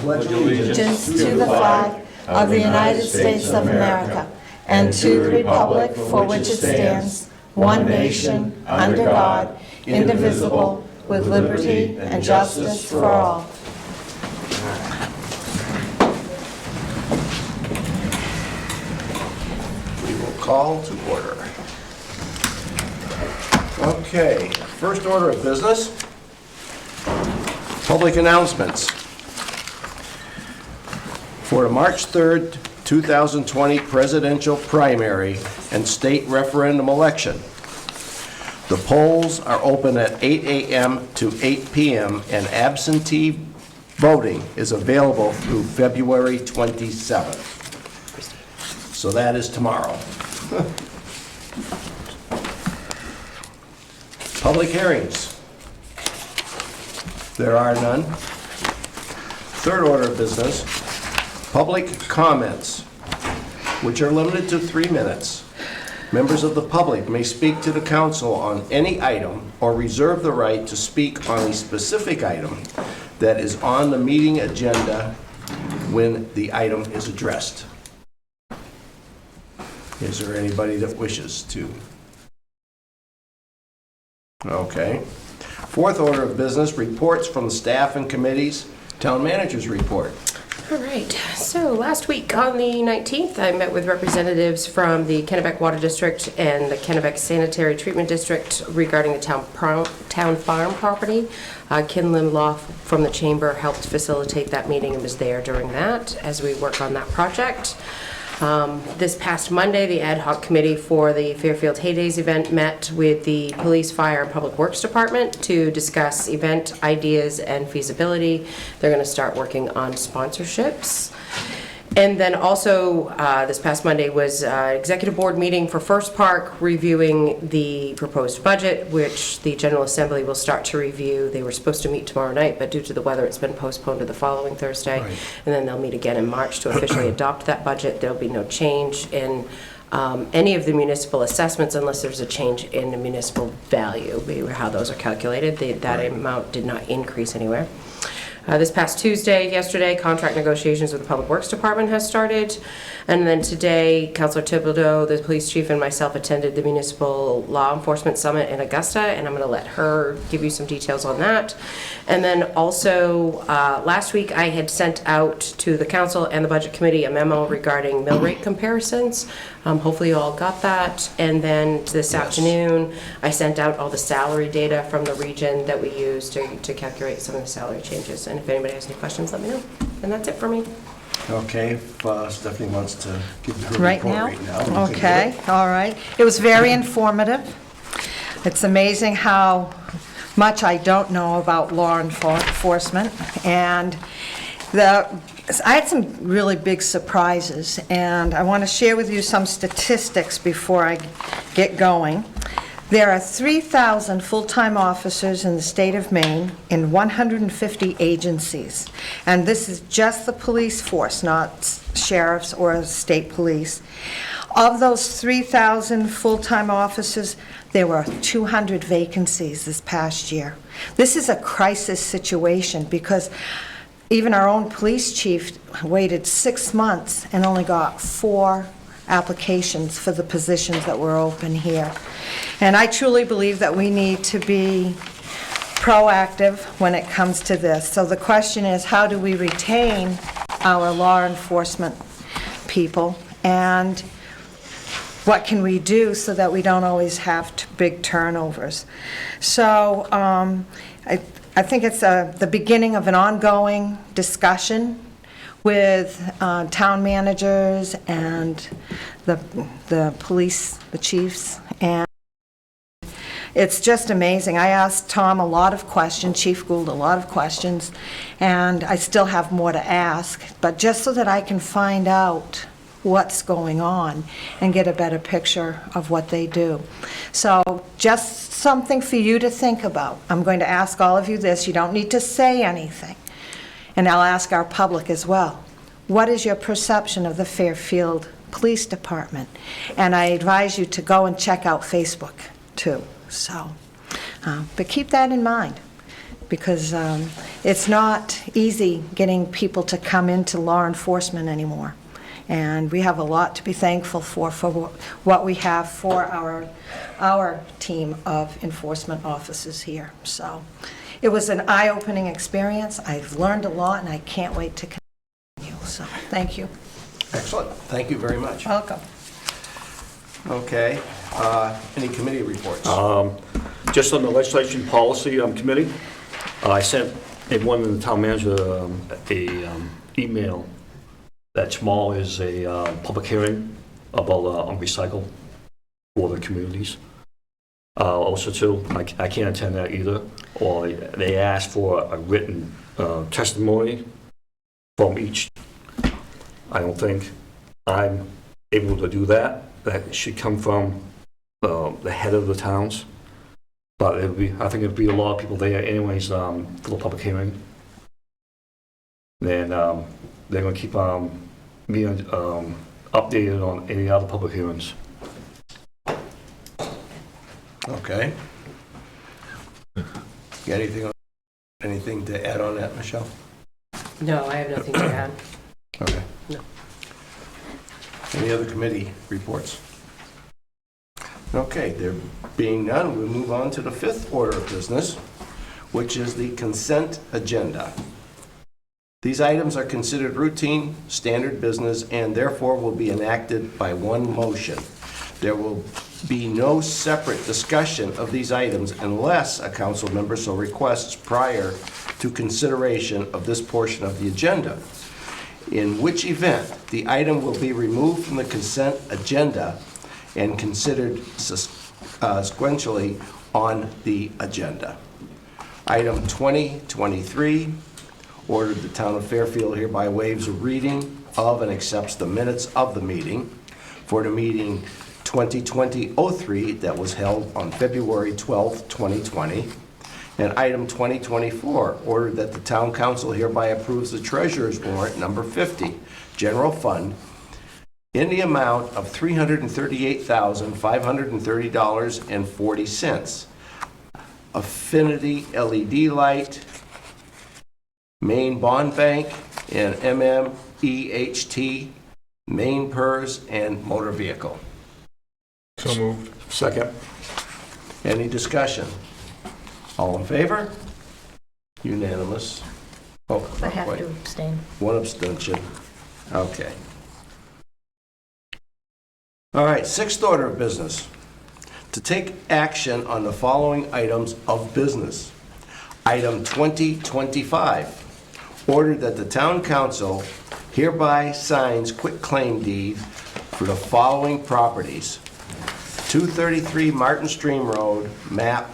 pledge allegiance to the flag of the United States of America and to the republic for which it stands, one nation, under God, indivisible, with liberty and justice for all. We will call to order. Okay, first order of business, public announcements. For the March 3rd, 2020 presidential primary and state referendum election, the polls are open at 8 a.m. to 8 p.m. and absentee voting is available through February 27th. So that is tomorrow. Public hearings. There are none. Third order of business, public comments, which are limited to 3 minutes. Members of the public may speak to the council on any item or reserve the right to speak on a specific item that is on the meeting agenda when the item is addressed. Is there anybody that wishes to? Okay. Fourth order of business, reports from the staff and committees. Town manager's report. All right, so last week on the 19th, I met with representatives from the Kennebec Water District and the Kennebec Sanitary Treatment District regarding the town farm property. Kin Lim Law from the Chamber helped facilitate that meeting and was there during that as we work on that project. This past Monday, the ad hoc committee for the Fairfield Heydays event met with the Police, Fire, and Public Works Department to discuss event ideas and feasibility. They're going to start working on sponsorships. And then also, this past Monday was executive board meeting for First Park, reviewing the proposed budget, which the General Assembly will start to review. They were supposed to meet tomorrow night, but due to the weather, it's been postponed to the following Thursday. Right. And then they'll meet again in March to officially adopt that budget. There'll be no change in any of the municipal assessments unless there's a change in the municipal value, how those are calculated. That amount did not increase anywhere. This past Tuesday, yesterday, contract negotiations with the Public Works Department has started. And then today, Councillor Thibodeau, the police chief, and myself attended the Municipal Law Enforcement Summit in Augusta, and I'm going to let her give you some details on that. And then also, last week, I had sent out to the council and the budget committee a memo regarding mill rate comparisons. Hopefully you all got that. And then this afternoon, I sent out all the salary data from the region that we use to calculate some of the salary changes. And if anybody has any questions, let me know. And that's it for me. Okay, if Stephanie wants to give her Right report now? right now. Okay, all right. It was very informative. It's amazing how much I don't know about law enforcement. And I had some really big surprises, and I want to share with you some statistics before I get going. There are 3,000 full-time officers in the state of Maine in 150 agencies. And this is just the police force, not sheriffs or state police. Of those 3,000 full-time officers, there were 200 vacancies this past year. This is a crisis situation because even our own police chief waited 6 months and only got 4 applications for the positions that were open here. And I truly believe that we need to be proactive when it comes to this. So the question is, how do we retain our law enforcement people, and what can we do so that we don't always have big turnovers? So I think it's the beginning of an ongoing discussion with town managers and the police, the chiefs, and it's just amazing. I asked Tom a lot of questions, Chief Gould a lot of questions, and I still have more to ask, but just so that I can find out what's going on and get a better picture of what they do. So just something for you to think about. I'm going to ask all of you this. You don't need to say anything. And I'll ask our public as well. What is your perception of the Fairfield Police Department? And I advise you to go and check out Facebook too. So, but keep that in mind, because it's not easy getting people to come into law enforcement anymore. And we have a lot to be thankful for what we have for our team of enforcement officers here. So it was an eye-opening experience. I've learned a lot, and I can't wait to continue. So thank you. Excellent. Thank you very much. Welcome. Okay. Any committee reports? Just on the legislation policy committee, I sent one of the town manager a email that tomorrow is a public hearing about on recycle for the communities. Also, too, I can't attend that either. Or they asked for a written testimony from each. I don't think I'm able to do that. That should come from the head of the towns. But I think it'll be a lot of people there anyways for the public hearing. Then they're going to keep me updated on any other public hearings. Okay. You got anything to add on that, Michelle? No, I have nothing to add. Okay. No. Any other committee reports? Okay, there being none, we'll move on to the fifth order of business, which is the consent agenda. These items are considered routine, standard business, and therefore will be enacted by one motion. There will be no separate discussion of these items unless a council member so requests prior to consideration of this portion of the agenda, in which event the item will be removed from the consent agenda and considered sequentially on the agenda. Item 2023, ordered the town of Fairfield hereby waives a reading of and accepts the minutes of the meeting for the meeting 2020-03 that was held on February 12th, 2020. And item 2024, ordered that the town council hereby approves the treasurer's warrant number 50, general fund, in the amount of $338,530.40. Affinity LED light, Maine Bond Bank, and MMEHT, Maine PERS, and motor vehicle. So moved. Second. Any discussion? All in favor? Unanimous. Oh, I have wait. to abstain. One abstention. Okay. All right, sixth order of business. To take action on the following items of business. Item 2025, ordered that the town council hereby signs quitclaim deed for the following properties. 233 Martin Stream Road, map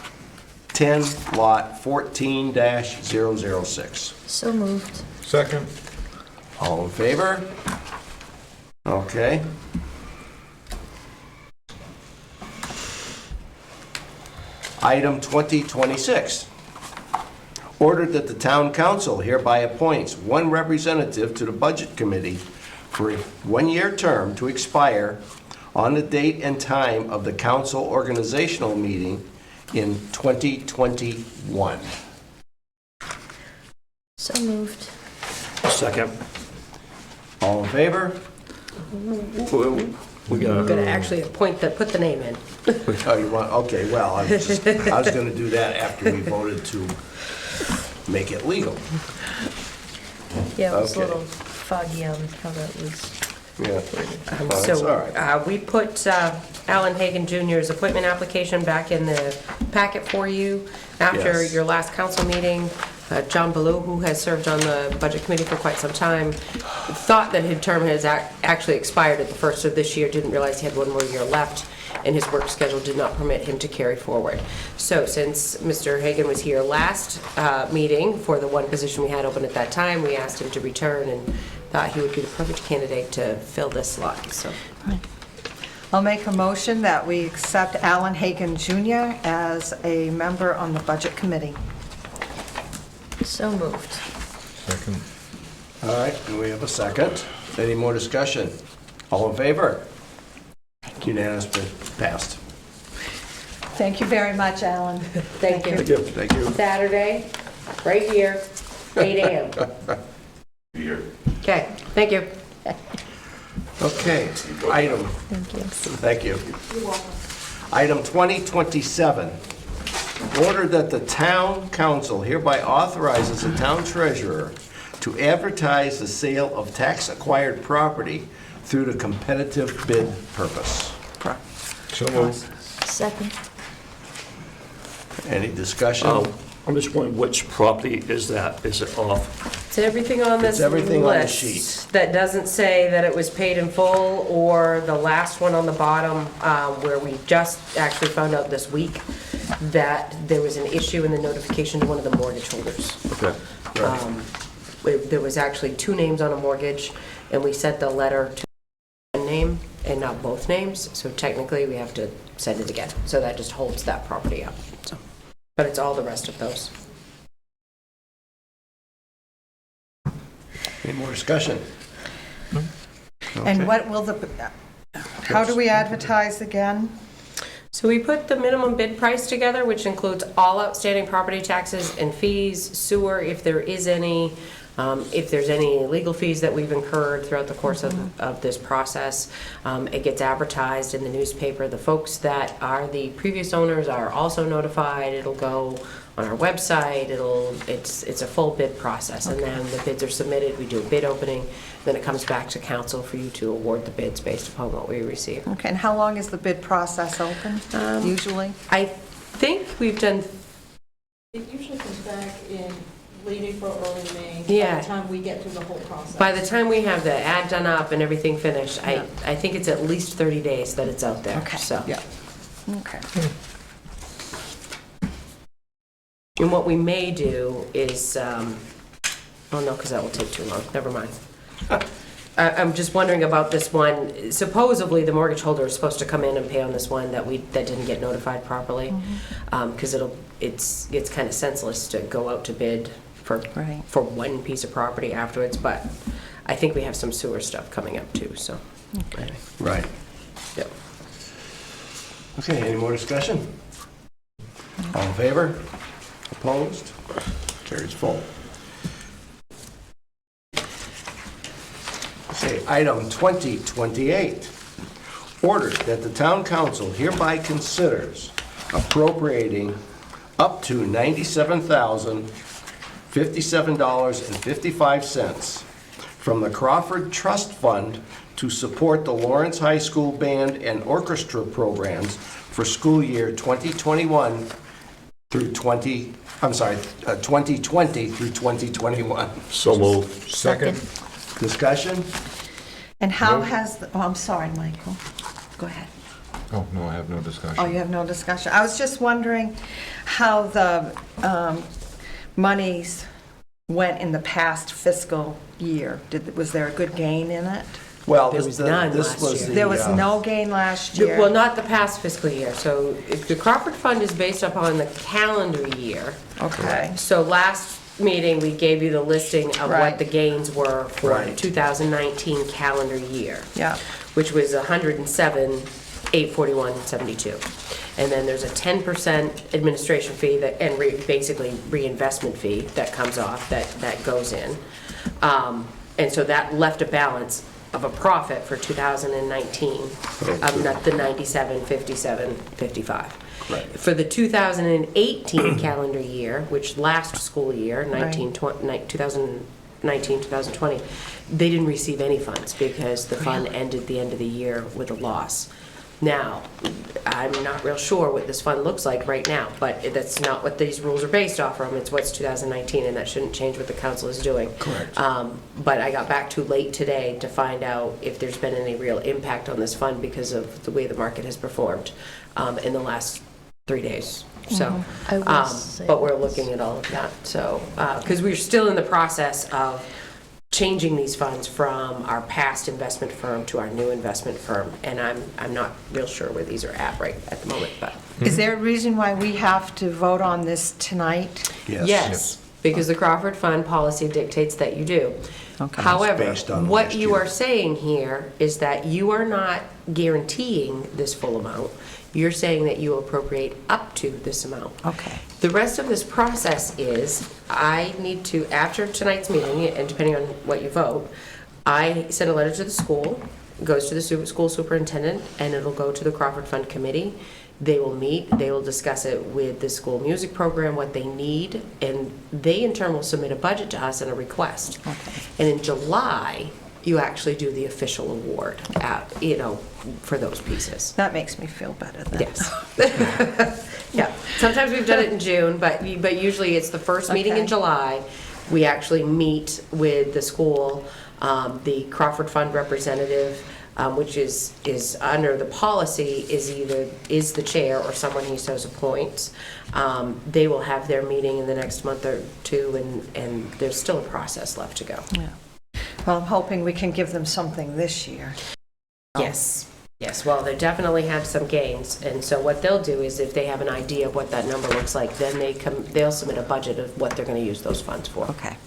10, lot 14-006. So moved. Second. All in favor? Okay. Item 2026, ordered that the town council hereby appoints one representative to the budget committee for a one-year term to expire on the date and time of the council organizational meeting in 2021. So moved. Second. All in favor? We We're got going to actually put the name in. Oh, you want, okay, well, I was gonna do that after we voted to make it legal. Yeah, it was Okay. a little foggy on how that was. Yeah. Well, that's all right. So we put Alan Hagan Jr.'s appointment application back in the packet for you after Yes. your last council meeting. John Ballou, who has served on the budget committee for quite some time, thought that his term has actually expired at the first of this year, didn't realize he had one more year left, and his work schedule did not permit him to carry forward. So since Mr. Hagan was here last meeting for the one position we had open at that time, we asked him to return and thought he would be the perfect candidate to fill this slot. So I'll make a motion that we accept Alan Hagan Jr. as a member on the budget committee. So moved. Second. All right, and we have a second. Any more discussion? All in favor? Unanimously passed. Thank you very much, Alan. thank you. Thank you. Thank you. Saturday, right here, 8 a.m. Okay, thank you. Okay, item, Thank you. thank you. Item 2027, order that the town council hereby authorizes the town treasurer to advertise the sale of tax-acquired property through the competitive bid purpose. So moved. Second. Any discussion? I'm just wondering, which property is that? Is it off? It's everything on this It's everything on the list sheet. that doesn't say that it was paid in full, or the last one on the bottom, where we just actually found out this week that there was an issue in the notification to one of the mortgage holders. Okay. There was actually 2 names on a mortgage, and we sent the letter to one name and not both names, so technically we have to send it again. So that just holds that property up, so. But it's all the rest of those. Any more discussion? And Okay. what will how do we advertise again? So we put the minimum bid price together, which includes all outstanding property taxes and fees, sewer, if there is any, if there's any legal fees that we've incurred throughout the course of this process. It gets advertised in the newspaper. The folks that are the previous owners are also notified. It'll go on our website. It's a full bid process. And then the bids are submitted, we do a bid opening, then it comes back to council for you to award the bids based upon what we receive. Okay, and how long is the bid process open, usually? I think we've done, It usually comes back in late April, early May. Yeah. By the time we get through the whole process. by the time we have the ad done up and everything finished, Yeah. I think it's at least 30 days that it's out there, Okay, so. yeah. Okay. And what we may do is, oh no, because that will take too long, never mind. I'm just wondering about this one. Supposedly, the mortgage holder is supposed to come in and pay on this one that didn't get notified properly. Because it's kind of senseless to go out to bid Right. for one piece of property afterwards, but I think we have some sewer stuff coming up too, so. Right. Yep. Okay, any more discussion? All in favor? Opposed? Carries full. Okay, item 2028. Order that the town council hereby considers appropriating up to $97,057.55 from the Crawford Trust Fund to support the Lawrence High School Band and Orchestra programs for school year 2021 through 2020 through 2021. So moved. Second. Discussion? And how has, I'm sorry, Michael. Go ahead. Oh, no, I have no discussion. Oh, you have no discussion. I was just wondering how the monies went in the past fiscal year. Was there a good gain in it? Well, There was none last year. There was no gain last year? Well, not the past fiscal year. So if the Crawford Fund is based upon the calendar year. Okay. So last meeting, we gave you the listing of what Right. the gains were for the Right. 2019 calendar year. Yeah. Which was 107,841.72. And then there's a 10% administration fee and basically reinvestment fee that comes off, that goes in. And so that left a balance of a profit for 2019 of the 97,57.55. Right. For the 2018 calendar year, which last school year, 2019, 2020, they didn't receive any funds because the fund ended the end of the year with a loss. Now, I'm not real sure what this fund looks like right now, but that's not what these rules are based off from. It's what's 2019, and that shouldn't change what the council is doing. Correct. But I got back too late today to find out if there's been any real impact on this fund because of the way the market has performed in the last 3 days. So, I will say but we're this. looking at all of that. So, because we're still in the process of changing these funds from our past investment firm to our new investment firm, and I'm not real sure where these are at right at the moment, but Is there a reason why we have to vote on this tonight? yes, because the Crawford Fund policy dictates that you do. Okay. However, It's based on what last you year. are saying here is that you are not guaranteeing this full amount. You're saying that you appropriate up to this amount. Okay. The rest of this process is, I need to, after tonight's meeting, and depending on what you vote, I send a letter to the school, goes to the school superintendent, and it'll go to the Crawford Fund Committee. They will meet, they will discuss it with the school music program, what they need, and they in turn will submit a budget to us and a request. Okay. And in July, you actually do the official award, for those pieces. That makes me feel better then. Yes. Yeah, sometimes we've done it in June, but usually it's the first meeting in Okay. July. We actually meet with the school, the Crawford Fund representative, which is under the policy, is the chair or someone he so appoints. They will have their meeting in the next month or two, and there's still a process left to go. Yeah. Well, I'm hoping we can give them something this year. Yes. Yes, well, they definitely had some gains, and so what they'll do is if they have an idea of what that number looks like, then they'll submit a budget of what they're going to use those funds for. Okay.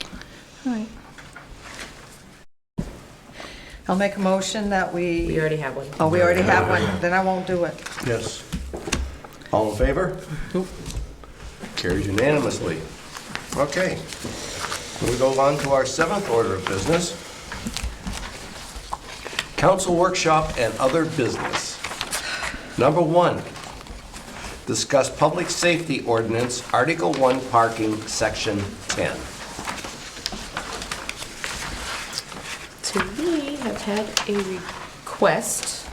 All right. I'll make a motion that We already have one. Oh, we already have one, then I won't do it. Yes. All in favor? Carries unanimously. Okay. We go on to our 7th order of business. Council workshop and other business. Number 1, discuss public safety ordinance, Article 1 parking, Section 10. So we have had a request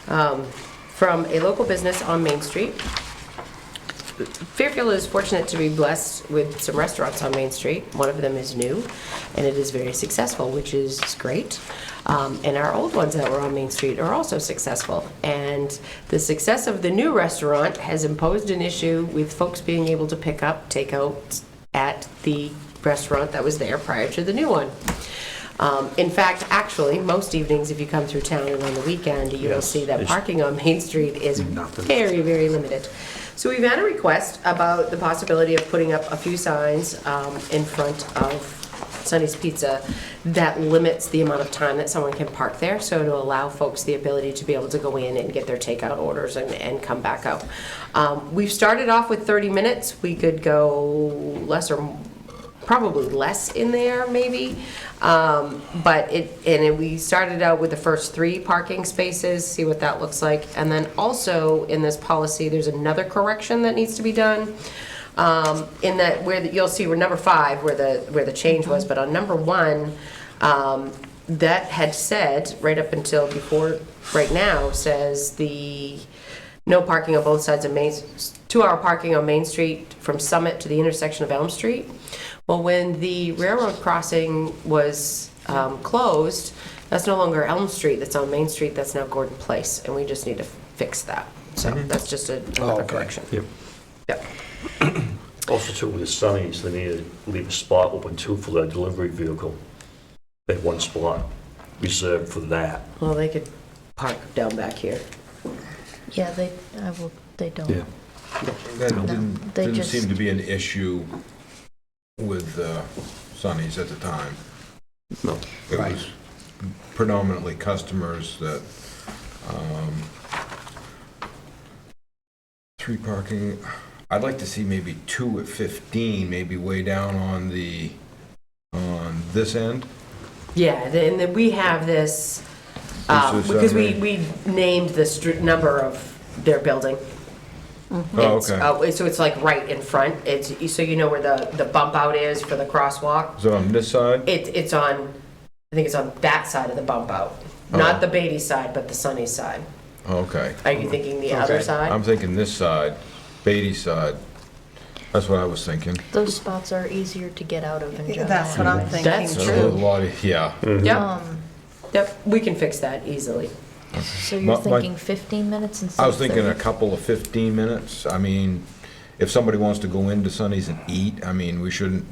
from a local business on Main Street. Fairfield is fortunate to be blessed with some restaurants on Main Street. One of them is new, and it is very successful, which is great. And our old ones that were on Main Street are also successful. And the success of the new restaurant has imposed an issue with folks being able to pick up takeout at the restaurant that was there prior to the new one. In fact, actually, most evenings, if you come through town and on the weekend, you will Yes, see that it's parking on Main Street is nothing. very, very limited. So we've had a request about the possibility of putting up a few signs in front of Sonny's Pizza that limits the amount of time that someone can park there, so to allow folks the ability to be able to go in and get their takeout orders and come back out. We've started off with 30 minutes. We could go less or probably less in there, maybe. But we started out with the first 3 parking spaces, see what that looks like. And then also in this policy, there's another correction that needs to be done. In that you'll see where number 5, where the change was, but on number 1, that had said right up until before, right now says the no parking on both sides of 2-hour parking on Main Street from Summit to the intersection of Elm Street. Well, when the railroad crossing was closed, that's no longer Elm Street, that's on Main Street, that's now Gordon Place, and we just need to fix that. So that's just another okay. correction. Yep. Yep. Also too, with the Sunnies, they need to leave a spot open too for their delivery vehicle. They have one spot reserved for that. Well, they could park down back here. Yeah, they don't. Yeah. That No, didn't they didn't just- seem to be an issue with Sonny's at the time. No. It Right. was predominantly customers that, 3 parking, I'd like to see maybe 2 at 15, maybe way down on this end. Yeah, and then we have this, This is, because I mean- we named the number of their building. Oh, It's, okay. so it's like right in front, so you know where the bump out is for the crosswalk? So on this side? It's on, I think it's on that side of the bump out. Not the Beatty side, but the Sunny side. Okay. Are you thinking the other side? I'm thinking this side, Beatty's side. That's what I was thinking. Those spots are easier to get out of in general. That's what I'm thinking. That's There's true. a lot of, yeah. Yep, yep, we can fix that easily. So My- you're thinking 15 minutes instead I of was thinking a 30? couple of 15 minutes. I mean, if somebody wants to go into Sonny's and eat, I mean, we shouldn't,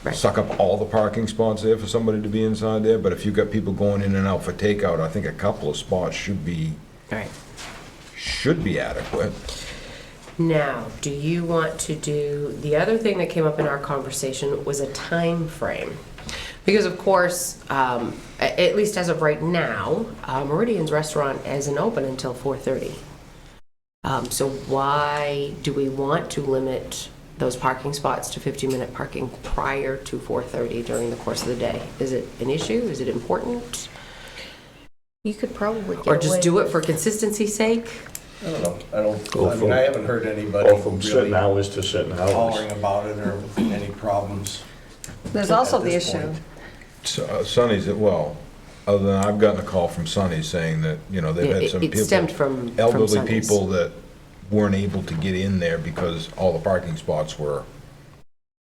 Right. suck up all the parking spots there for somebody to be inside there. But if you've got people going in and out for takeout, I think a couple of spots should be Right. adequate. Now, do you want to do, the other thing that came up in our conversation was a time frame. Because of course, at least as of right now, Meridian's restaurant isn't open until 4:30. So why do we want to limit those parking spots to 15-minute parking prior to 4:30 during the course of the day? Is it an issue? Is it important? You could probably get Or away just do it with- for consistency's sake? I don't know. Go I mean, from- I haven't heard anybody Or from certain really hours to certain hours. hollering about it or any problems. There's also At the this issue, point. Sonny's, well, other than I've gotten a call from Sonny saying that, they've had some It stemmed people, from elderly Sundays. people that weren't able to get in there because all the parking spots were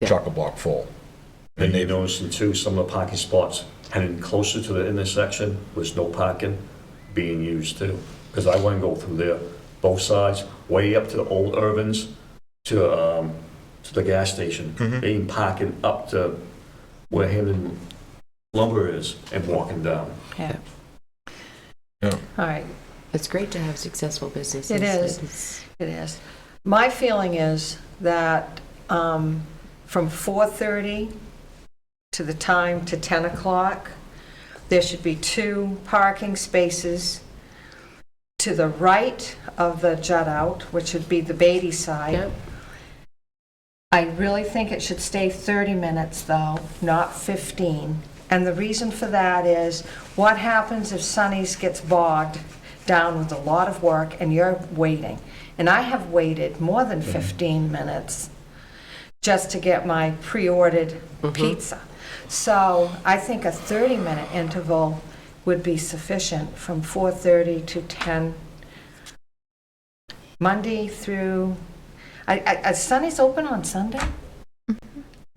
Yeah. chock-a-block full. And you noticing too, some of the parking spots heading closer to the intersection was no parking being used too. Because I want to go through there, both sides, way up to the old Urbans, to the gas station. They ain't parking up to where Hampton Lumber is and walking down. yeah. Yeah. All right, It's great to have successful businesses. It is. It's- it is. My feeling is that from 4:30 to the time to 10 o'clock, there should be 2 parking spaces to the right of the jut out, which would be the Beatty side. Yep. I really think it should stay 30 minutes though, not 15. And the reason for that is, what happens if Sonny's gets bogged down with a lot of work and you're waiting? And I have waited more than 15 minutes just to get my pre-ordered pizza. So I think a 30-minute interval would be sufficient from 4:30 to 10, Monday through, Sonny's open on Sunday?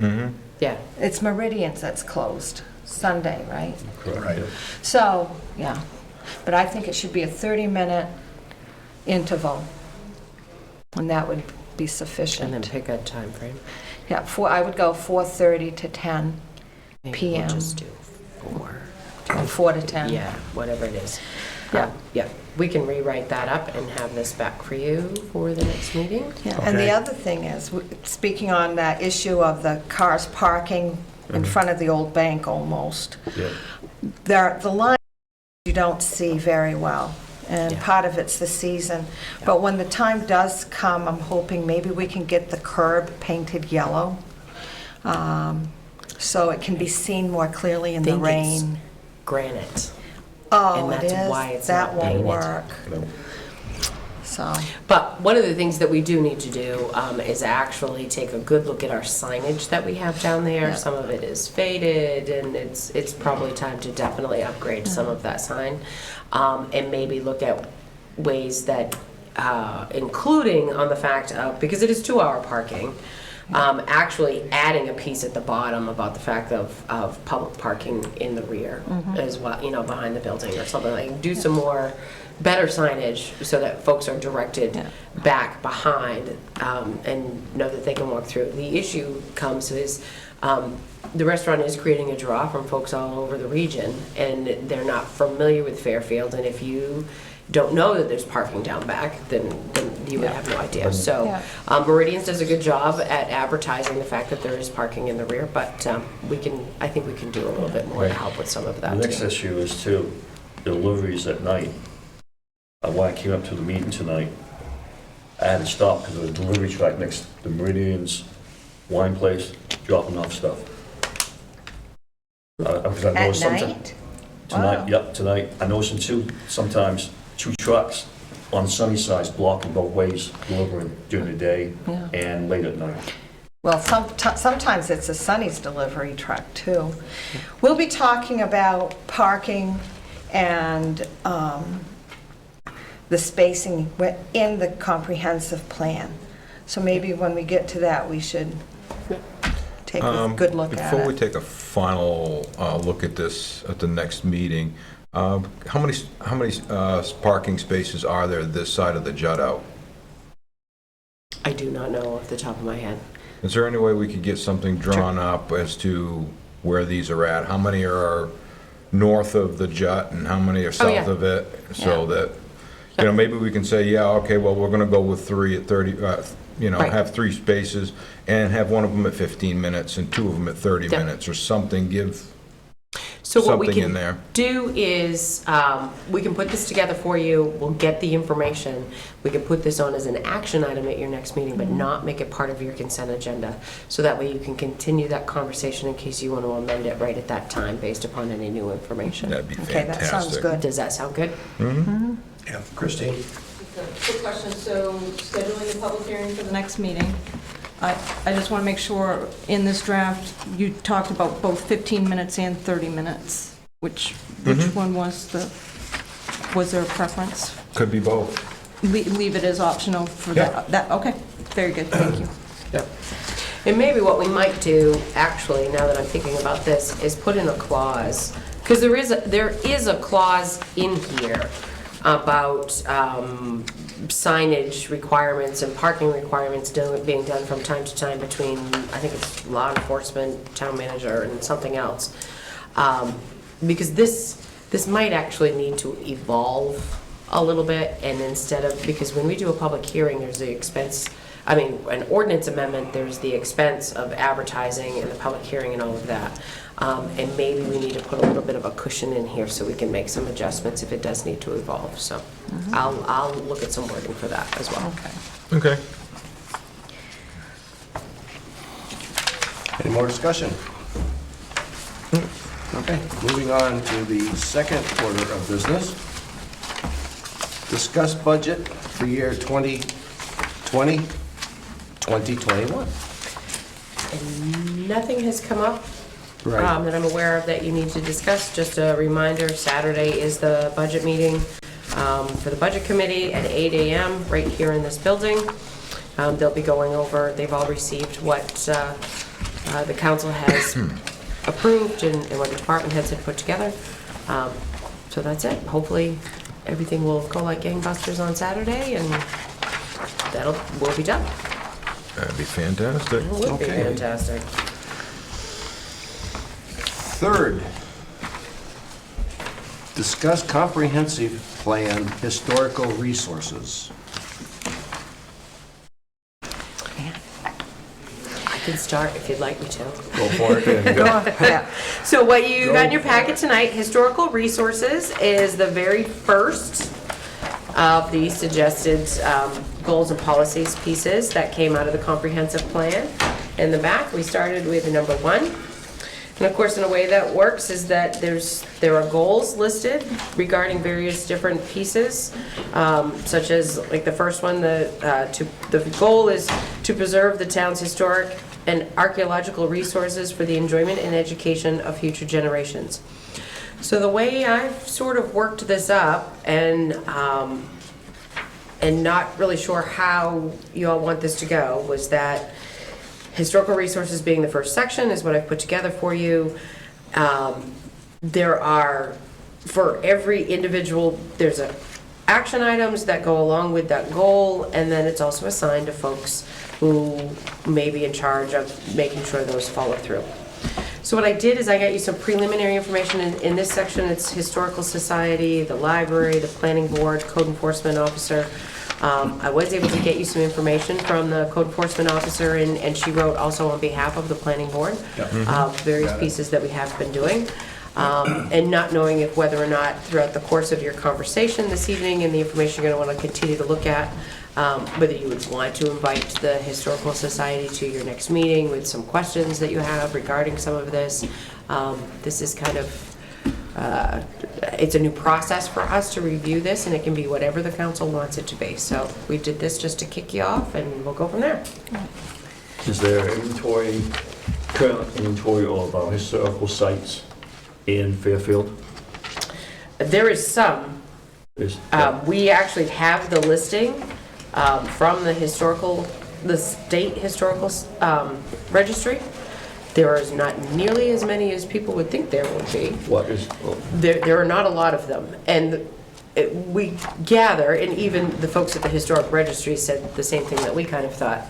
Mm-hmm. Yeah. It's Meridian's that's closed, Sunday, right? Right. So, yeah, but I think it should be a 30-minute interval, and that would be And then sufficient. pick a time frame. Yeah, I would go 4:30 to 10, Maybe PM. We'll just do 4. or 4 to 10. Yeah, whatever it is. Yeah. Yeah, we can rewrite that up and have this back for you for the next meeting. Yeah, and the Okay. other thing is, speaking on that issue of the cars parking in front of the old bank almost, Yeah. the line you don't see very well, and Yeah. part of it's the season. But when the time does come, I'm hoping maybe we can get the curb painted yellow, so it can be seen more clearly in the Think it's rain. Granite. Oh, and it that's why is? it's That not won't painted. work, No. so, But one of the things that we do need to do is actually take a good look at our signage that we have down there. Yeah. Some of it is faded, and it's probably time to definitely upgrade some of that sign. And maybe look at ways that, including on the fact of, because it is 2-hour parking, actually adding a piece at the bottom about the fact of public parking in the rear as well, behind the building or something like, do some more better signage so that folks are directed Yeah. back behind and know that they can walk through. The issue comes is the restaurant is creating a draw from folks all over the region, and they're not familiar with Fairfield, and if you don't know that there's parking down back, then you would have no idea. So Yeah. Meridian's does a good job at advertising the fact that there is parking in the rear, but I think we can do a little bit more to help with some of The that next too. issue is too, deliveries at night. When I came up to the meeting tonight, I had to stop because of the delivery truck next to Meridian's wine place, dropping off stuff. Because I at noticed sometimes. night? Tonight, Wow. yep, tonight. I noticed sometimes 2 trucks on sunny sides blocking both ways, delivering during the day Yeah. and late at night. Well, sometimes it's a Sunny's delivery truck, too. We'll be talking about parking and the spacing in the comprehensive plan. So maybe when we get to that, we should take a good look at Before we it. take a final look at this at the next meeting, how many parking spaces are there this side of the jut out? I do not know off the top of my head. Is there any way we could get something drawn up as to where these are at? How many are north of the jut and how many are south yeah. of it? So Yeah. that, maybe we can say, yeah, okay, well, we're gonna go with 3 at 30, Right. have 3 spaces and have one of them at 15 minutes and 2 of them at 30 Yeah. minutes or something, give So what we something in can there. do is, we can put this together for you, we'll get the information, we can put this on as an action item at your next meeting, but not make it part of your consent agenda. So that way you can continue that conversation in case you want to amend it right at that time based upon any new information. That'd be Okay, fantastic. that sounds good. Does that sound good? Yeah. Christine? Just a quick question, so scheduling the public hearing for the next meeting, I just want to make sure, in this draft, you talked about both 15 minutes and 30 minutes. Which one was there a preference? Could be both. Leave it as optional for Yeah. that, okay, very good, thank you. Yep. And maybe what we might do, actually, now that I'm thinking about this, is put in a clause, because there is a clause in here about signage requirements and parking requirements being done from time to time between, I think it's law enforcement, town manager, and something else. Because this might actually need to evolve a little bit, and instead of, because when we do a public hearing, there's the expense, an ordinance amendment, there's the expense of advertising and the public hearing and all of that. And maybe we need to put a little bit of a cushion in here so we can make some adjustments if it does need to evolve. So I'll look at some wording for that as well. Okay. Any more discussion? Okay, moving on to the second order of business. Discuss budget for year 2020, 2021. And nothing has come up Right. that I'm aware of that you need to discuss. Just a reminder, Saturday is the budget meeting for the Budget Committee at 8 a.m. right here in this building. They'll be going over, they've all received what the council has approved and what the department heads had put together. So that's it. Hopefully, everything will go like gangbusters on Saturday, and we'll be done. That'd be fantastic. It would be Okay. fantastic. Third, discuss comprehensive plan historical resources. I can start if you'd like me to. Go for it. Yeah. So what you got in your packet tonight, historical resources, is the very first of the suggested goals and policies pieces that came out of the comprehensive plan. In the back, we started with number 1. And of course, in a way that works is that there are goals listed regarding various different pieces, such as like the first one, the goal is to preserve the town's historic and archaeological resources for the enjoyment and education of future generations. So the way I've sort of worked this up, and not really sure how you all want this to go, was that historical resources being the first section is what I've put together for you. There are, for every individual, there's action items that go along with that goal, and then it's also assigned to folks who may be in charge of making sure those follow through. So what I did is I got you some preliminary information in this section. It's Historical Society, the library, the planning board, code enforcement officer. I was able to get you some information from the code enforcement officer, and she wrote also on behalf of the planning board, various pieces that we have been doing. And not knowing if whether or not throughout the course of your conversation this evening and the information you're going to want to continue to look at, whether you would want to invite the Historical Society to your next meeting with some questions that you have regarding some of this. This is kind of, it's a new process for us to review this, and it can be whatever the council wants it to be. So we did this just to kick you off, and we'll go from there. Is there current inventory of our historical sites in Fairfield? There is some. We actually have the listing from the state historical registry. There is not nearly as many as people would think there would be. What is, There are not a lot of them. And we gather, and even the folks at the historic registry said the same thing that we kind of thought.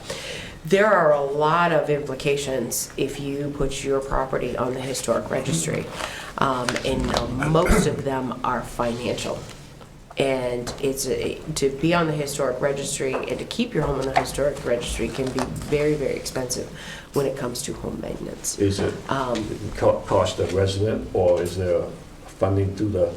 There are a lot of implications if you put your property on the historic registry. And most of them are financial. And to be on the historic registry and to keep your home on the historic registry can be very, very expensive when it comes to home maintenance. Is it cost a resident, or is there funding through the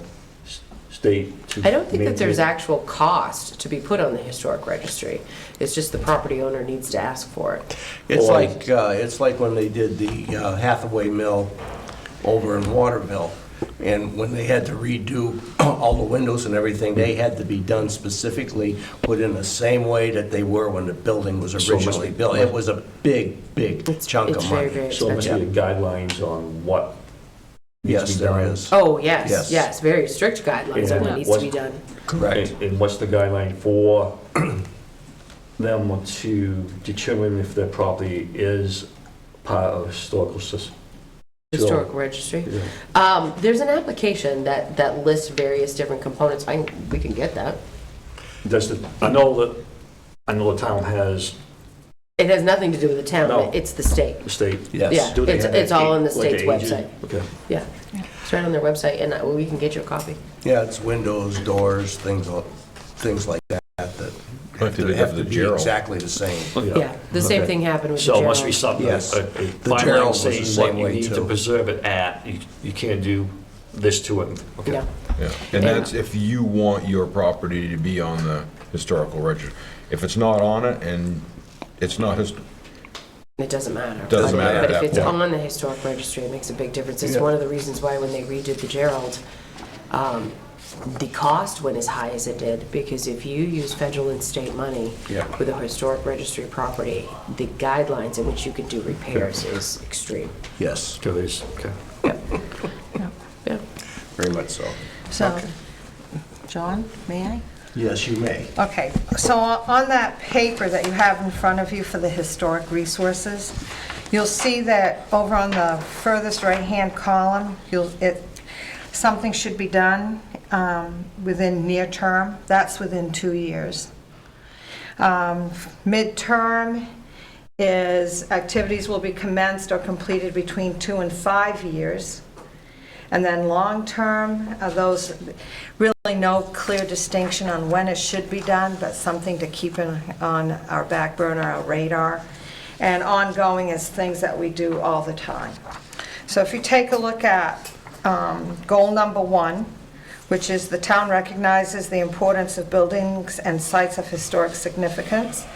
state to I don't think that there's maintain? actual cost to be put on the historic registry. It's just the property owner needs to ask for it. It's like when they did the Hathaway Mill over in Waterville, and when they had to redo all the windows and everything, they had to be done specifically, put in the same way that they were when the building was So it must originally be- built. It was a big, big chunk It's of very, money. very So it must expensive. be guidelines on what needs Yes, to be there done. is. Oh, yes, Yes. yes, very strict guidelines on what Yeah. needs to be done. Correct. And what's the guideline for them to determine if their property is part of historical system? Historic registry. There's an application that lists various different components. We can get that. I know the town has It has nothing to do with the town, No. it's the state. the state. Yes. Yeah, Do they have it's all on the like state's ages? website. Okay. Yeah, it's right on their website, and we can get you a copy. Yeah, it's windows, doors, things like that Like they did have with to the be Gerald. exactly the same. Yeah, the same Okay. thing happened with the So it must be Gerald. something, Yes. a The fine Gerald line was the saying same what you way, need to too. preserve it at. You can't do this to it. Okay. Yeah, Yeah, and that's if you want your property to be on the historical register. If it's not on it and it's not it doesn't matter. Doesn't matter at But if that it's point. on the historic registry, it makes a big difference. It's Yeah. one of the reasons why when they redid the Gerald, the cost went as high as it did, because if you use federal and state money Yeah. with a historic registry property, the guidelines in which you can do repairs is extreme. Yes, So there's- okay. Yeah. very much so. So, John, may I? Yes, you may. Okay, so on that paper that you have in front of you for the historic resources, you'll see that over on the furthest right-hand column, something should be done within near term. That's within 2 years. Midterm is activities will be commenced or completed between 2 and 5 years. And then long-term, those really no clear distinction on when it should be done, but something to keep on our back burner, our radar. And ongoing is things that we do all the time. So if you take a look at goal number 1, which is the town recognizes the importance of buildings and sites of historic significance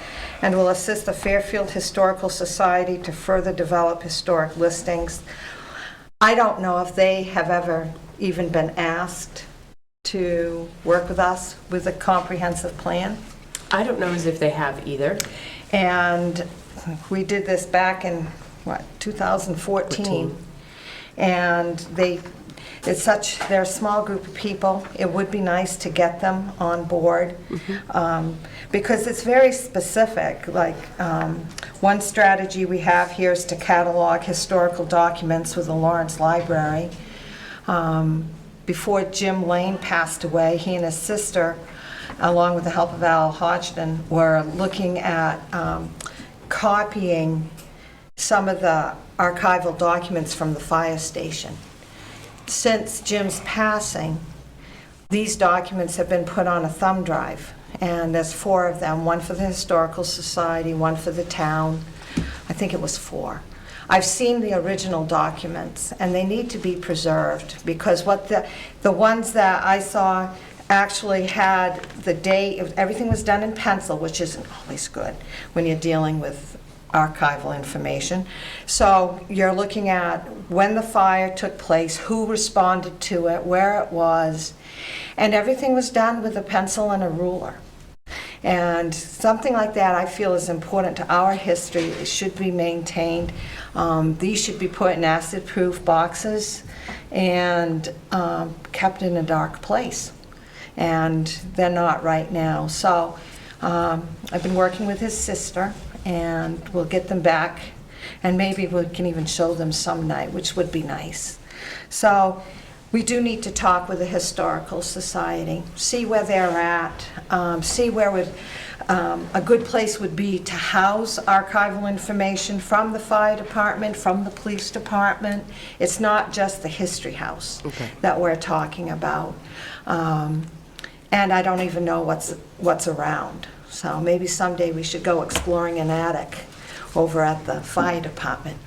and will assist the Fairfield Historical Society to further develop historic listings. I don't know if they have ever even been asked to work with us with a comprehensive plan. I don't know as if they have either. And we did this back in, 2014. And they're a small group of people. It would be nice to get them on board because it's very specific. Like one strategy we have here is to catalog historical documents with the Lawrence Library. Before Jim Lane passed away, he and his sister, along with the help of Al Hodgson, were looking at copying some of the archival documents from the fire station. Since Jim's passing, these documents have been put on a thumb drive, and there's 4 of them, one for the Historical Society, one for the town. I think it was 4. I've seen the original documents, and they need to be preserved, because what the ones that I saw actually had the date, everything was done in pencil, which isn't always good when you're dealing with archival information. So you're looking at when the fire took place, who responded to it, where it was, and everything was done with a pencil and a ruler. And something like that I feel is important to our history. It should be maintained. These should be put in acid-proof boxes and kept in a dark place. And they're not right now. So I've been working with his sister, and we'll get them back, and maybe we can even show them some night, which would be nice. So we do need to talk with the Historical Society, see where they're at, see where a good place would be to house archival information from the fire department, from the police department. It's not just the history house that we're talking about. and I don't even know what's around. So maybe someday we should go exploring an attic over at the fire department.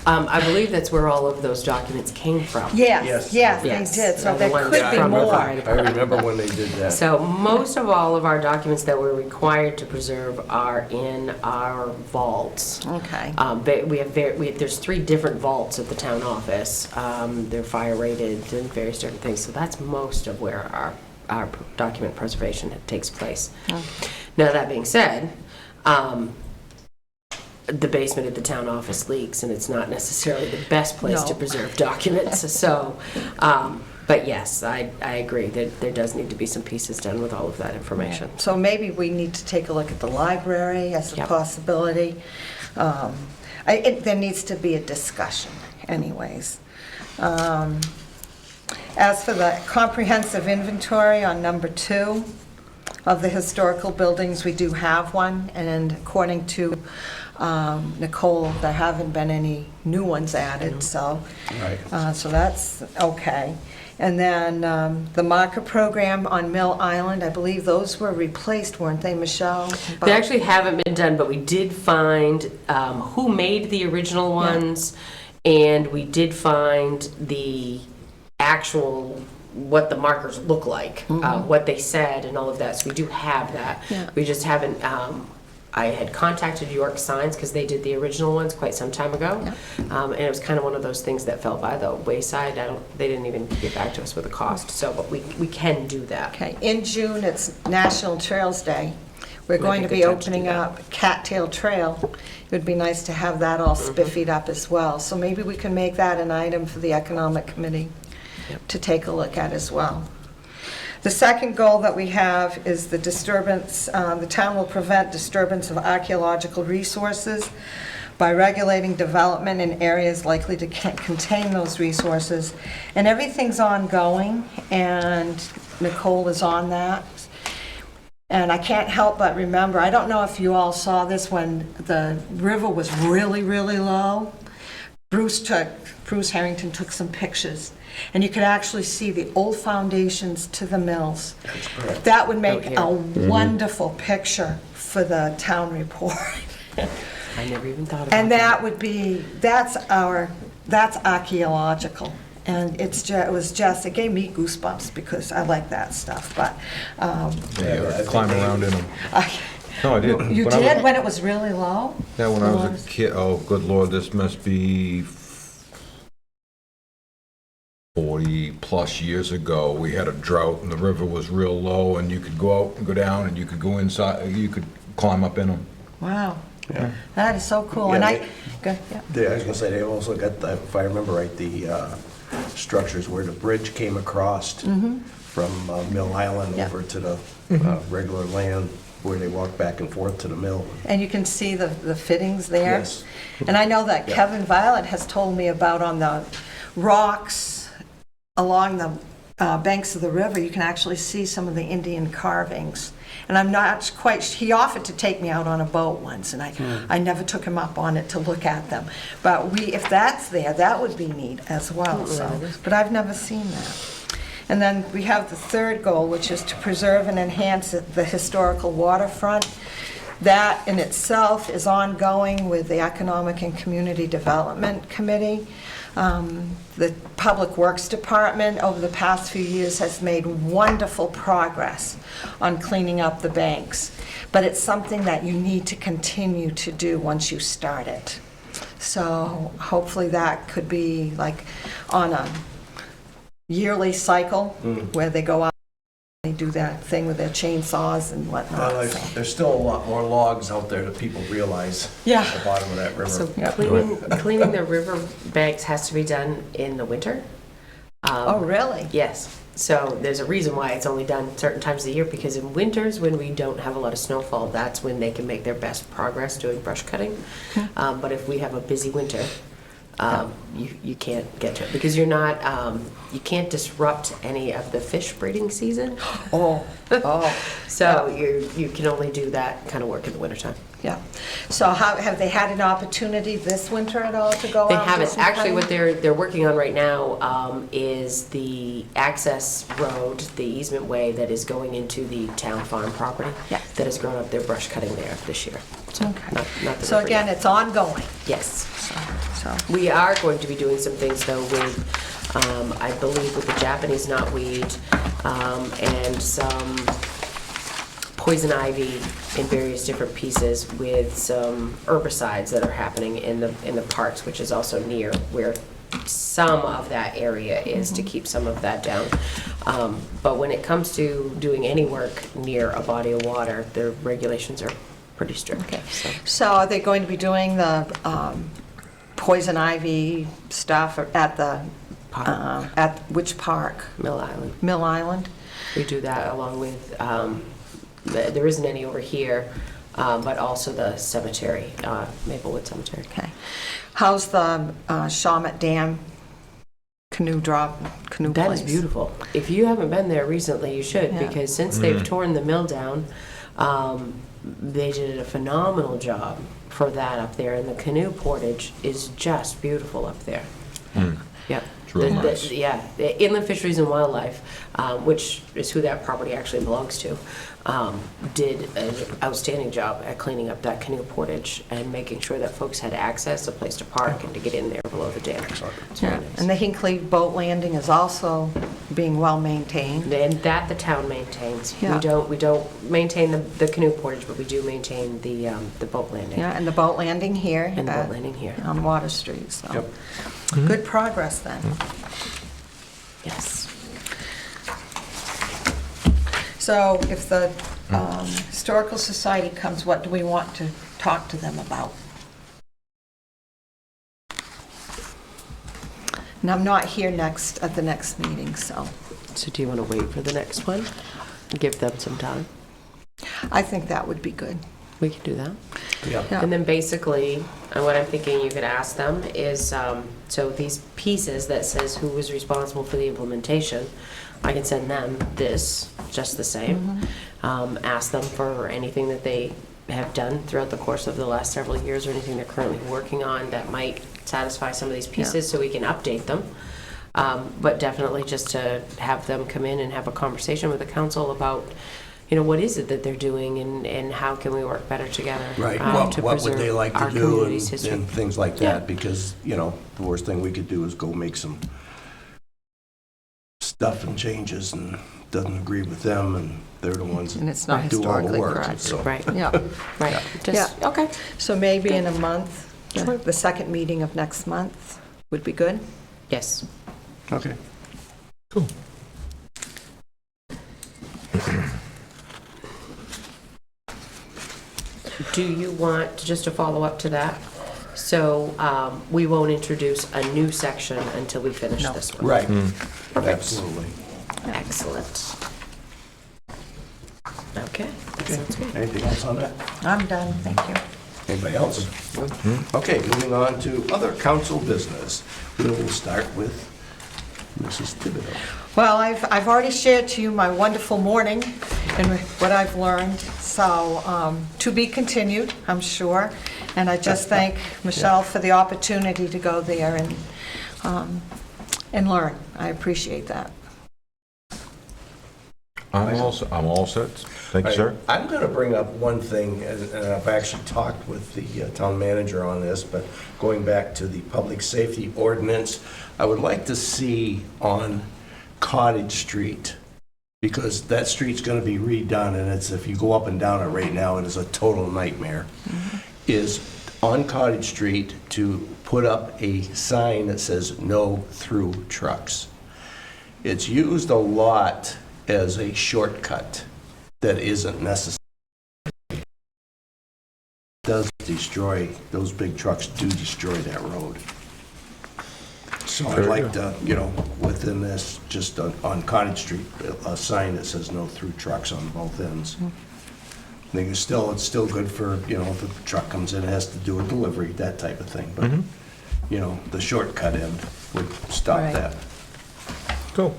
I believe that's where all of those documents came from. Yes, Yes. they did, so the there ones could be from the more. fire I department. remember when they did that. So most of all of our documents that we're required to preserve are in our vaults. Okay. There's 3 different vaults at the town office. They're fire rated and various different things. So that's most of where our document preservation takes place. Now, that being said, the basement at the town office leaks, and it's not necessarily the best place to No. preserve documents. So, but yes, I agree that there does need to be some pieces done with all of that information. So maybe we need to take a look at the library as a Yep. possibility. There needs to be a discussion anyways. As for the comprehensive inventory on number 2 of the historical buildings, we do have one, and according to Nicole, there haven't been any new ones added, so. Right. So that's okay. And then the marker program on Mill Island, I believe those were replaced, weren't they, Michelle? They actually haven't been done, but we did find who made the original ones, and we did find the actual, what the markers look like, what they said and all of that. So we do have that. Yeah. We just haven't, I had contacted York Signs because they did the original ones quite some time ago. And it was kind of one of those things that fell by the wayside. They didn't even get back to us with a cost. So, but we can do that. Okay, in June, it's National Trails Day. We're going to Might be be a good time to do opening that. up Cattail Trail. It would be nice to have that all spiffied up as well. So maybe we can make that an item for the Economic Committee to take a look at as well. The second goal that we have is the disturbance, the town will prevent disturbance of archaeological resources by regulating development in areas likely to contain those resources. And everything's ongoing, and Nicole is on that. And I can't help but remember, I don't know if you all saw this when the river was really, really low. Bruce Harrington took some pictures, and you could actually see the old foundations to the mills. That's correct. That would make here. a wonderful picture for the town report. I never even thought about And that would be, that's archaeological. And it gave me goosebumps because I like that stuff, but, Yeah, Yeah, I think climb they- around in them. No, I did. you When I was- did when it was really low? Yeah, when I was a kid, oh, good Lord, this must be 40-plus years ago. We had a drought, and the river was real low, and you could go out and go down, and you could go inside, you could climb up in them. Wow, Yeah. that is so cool. Yeah, And they- yeah. I was gonna say, they also got, if I remember right, the structures where the bridge came across from Mill Island Yeah. over to the regular land, where they walk back and forth to the mill. And you can see the fittings there. Yes. And I know that Yeah. Kevin Violet has told me about on the rocks along the banks of the river, you can actually see some of the Indian carvings. And I'm not quite, he offered to take me out on a boat once, and I never took him up on it to look at them. But if that's there, that would be neat as well, so. But I've never seen that. And then we have the third goal, which is to preserve and enhance the historical waterfront. That in itself is ongoing with the Economic and Community Development Committee. The Public Works Department over the past few years has made wonderful progress on cleaning up the banks, but it's something that you need to continue to do once you start it. So hopefully that could be like on a yearly cycle where they go out and they do that thing with their chainsaws and whatnot. Well, so. there's still a lot more logs out there that people realize Yeah. at the bottom of that river. So Yep. cleaning the river banks has to be done in the winter. Oh, really? Yes. So there's a reason why it's only done certain times of the year, because in winters, when we don't have a lot of snowfall, that's when they can make their best progress doing brush cutting. But if we have a busy winter, you can't get to it, because you're not, you can't disrupt any of the fish breeding season. Oh, So you can only do that kind of work in the wintertime. yeah. So have they had an opportunity this winter at all to go out? They and do haven't. some Actually, what cutting? they're working on right now is the access road, the easement way that is going into the town farm property. Yes. That has grown up. They're brush cutting there this year. So Okay. not the So river again, yet. it's ongoing, Yes. so. We are going to be doing some things though with, I believe with the Japanese knotweed, and some poison ivy in various different pieces with some herbicides that are happening in the parks, which is also near where some of that area is, to keep some of that down. But when it comes to doing any work near a body of water, the regulations are pretty strict. Okay. So, So are they going to be doing the poison ivy stuff at the, Park. at which park? Mill Island. Mill Island? We do that along with, there isn't any over here, but also the cemetery, Maplewood Cemetery. Okay. How's the Shawmut Dam canoe place? That is beautiful. If you haven't been there recently, you should, Yeah. because since they've torn the mill down, they did a phenomenal job for that up there, and the canoe portage is just beautiful up there. Yep. It's real nice. Yeah, the Inland Fisheries and Wildlife, which is who that property actually belongs to, did an outstanding job at cleaning up that canoe portage and making sure that folks had access, a place to park, and to get in there below the dam. It's very Yeah. nice. And the Hinckley boat landing is also being well maintained. And that the town maintains. Yeah. We don't maintain the canoe portage, but we do maintain the boat landing. Yeah, and the boat landing here. And the boat landing here. On Water Street, so. Yep. Good progress then. Yes. So if the Historical Society comes, what do we want to talk to them about? And I'm not here at the next meeting, so So do you want to wait for the next one? Give them some time? I think that would be good. We can do that. Yeah. Yeah. And then basically, what I'm thinking you could ask them is, so these pieces that says who was responsible for the implementation, I can send them this, just the same. Ask them for anything that they have done throughout the course of the last several years, or anything they're currently working on that might satisfy some of these pieces, so we can update them. But definitely just to have them come in and have a conversation with the council about, what is it that they're doing, and how can we work better together? Right, to what would they preserve like our to do community's history. and things like Yeah. that, because, the worst thing we could do is go make some stuff and changes and doesn't agree with them, and they're the ones And it's not that do all the historically work. correct. So, Right, Yeah, right. Just, Yeah. okay. so maybe in a month, Sure. the second meeting of next month would be good? Yes. okay. Do you want, just to follow up to that? So we won't introduce a new section until we finish No. this one. Right, Perfect. absolutely. Excellent. Okay, sounds good. Anything else on that? I'm done, thank you. Anybody else? Okay, moving on to other council business. We will start with Mrs. Thibodeau. Well, I've already shared to you my wonderful morning and what I've learned, so to be continued, I'm sure. And I just thank Michelle for the opportunity to go there and learn. I appreciate that. I'm all set. Thank you, sir. I'm going to bring up one thing, and I've actually talked with the town manager on this, but going back to the public safety ordinance, I would like to see on Cottage Street, because that street's going to be redone, and it's, if you go up and down it right now, it is a total nightmare, is on Cottage Street to put up a sign that says "No Through Trucks." It's used a lot as a shortcut that isn't necessary. It does destroy, those big trucks do destroy that road. So I'd like to, within this, just on Cottage Street, a sign that says "No Through Trucks" on both ends. I think it's still good for, if a truck comes in, it has to do a delivery, that type of thing, but the shortcut end would stop Right. that. Cool.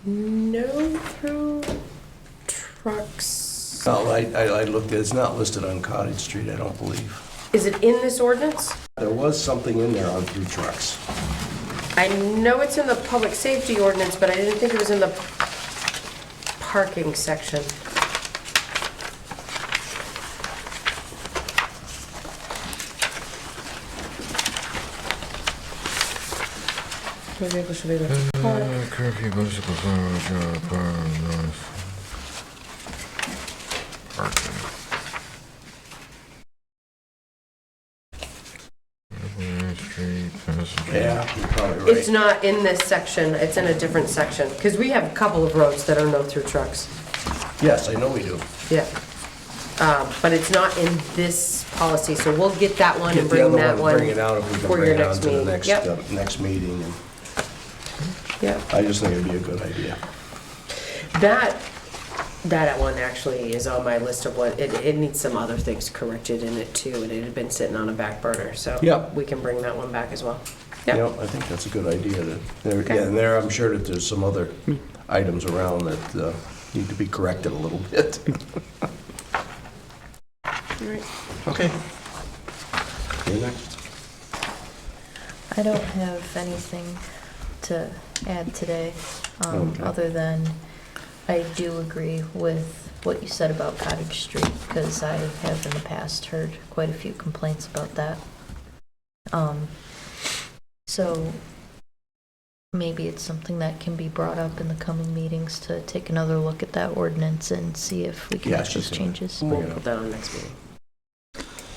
No through trucks. Oh, I looked, it's not listed on Cottage Street, I don't believe. Is it in this ordinance? There was something in there on through trucks. I know it's in the public safety ordinance, but I didn't think it was in the parking section. What vehicle should be left to park? Curfew, bicycle, parking. Street, passenger. Yeah, you're probably It's right. not in this section, it's in a different section, because we have a couple of roads that are no-through trucks. Yes, I know we do. Yeah. But it's not in this policy, so we'll get that one and Get the bring other that one, one bring it out if we can for bring your it on next to the meeting. next, Yep. next meeting. And Yep. I just think it'd be a good idea. That one actually is on my list of what, it needs some other things corrected in it too, and it had been sitting on a back burner, so. Yep. We can bring that one back as well. You Yep. know, I think that's a good idea. Okay. Yeah, and there, I'm sure that there's some other items around that need to be corrected a little bit. Alright. Okay. You're next. I don't have anything to add today, Okay. other than I do agree with what you said about Cottage Street, because I have in the past heard quite a few complaints about that. So maybe it's something that can be brought up in the coming meetings to take another look at that ordinance and see if we can Yeah, make she those said- changes. We'll Bring it put that on next meeting.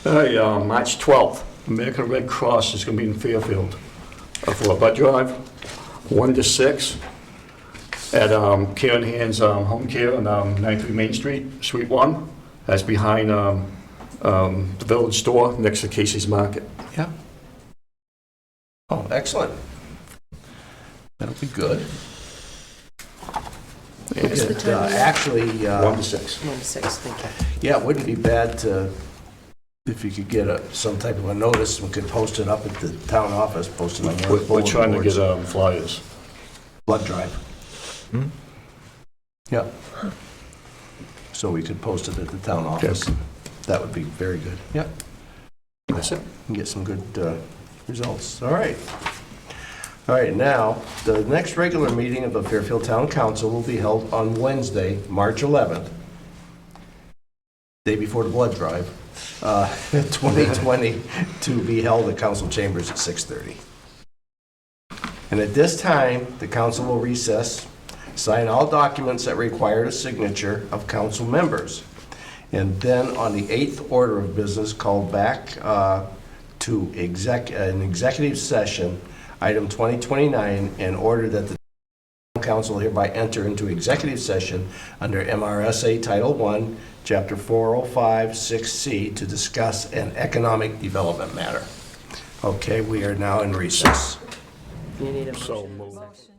Hey, March 12th, American Red Cross is going to be in Fairfield for a blood drive, 1 to 6, at Care in Hands Home Care on 93 Main Street, Suite 1. That's behind the Village Store next to Casey's Market. Yeah. Oh, excellent. That'll be good. What's the And, time? actually, 1 to 6. 1 to 6, thank you. yeah, it wouldn't be bad to, if you could get some type of a notice, we could post it up at the town office, post it on one of the We're bulletin trying to boards. get flyers. Blood drive. Hmm? Yeah. So we could post it at the town office. That would be very good. Yep. That's it. And get some good results. All right. All right, now, the next regular meeting of the Fairfield Town Council will be held on Wednesday, March 11th, day before the blood drive, 2020, to be held at council chambers at 6:30. And at this time, the council will recess, sign all documents that require a signature of council members. And then on the 8th order of business, called back to an executive session, item 2029, in order that the council hereby enter into executive session under MRSA Title I, Chapter 405, 6C, to discuss an economic development matter. Okay, we are now in recess. You need a motion. So moved.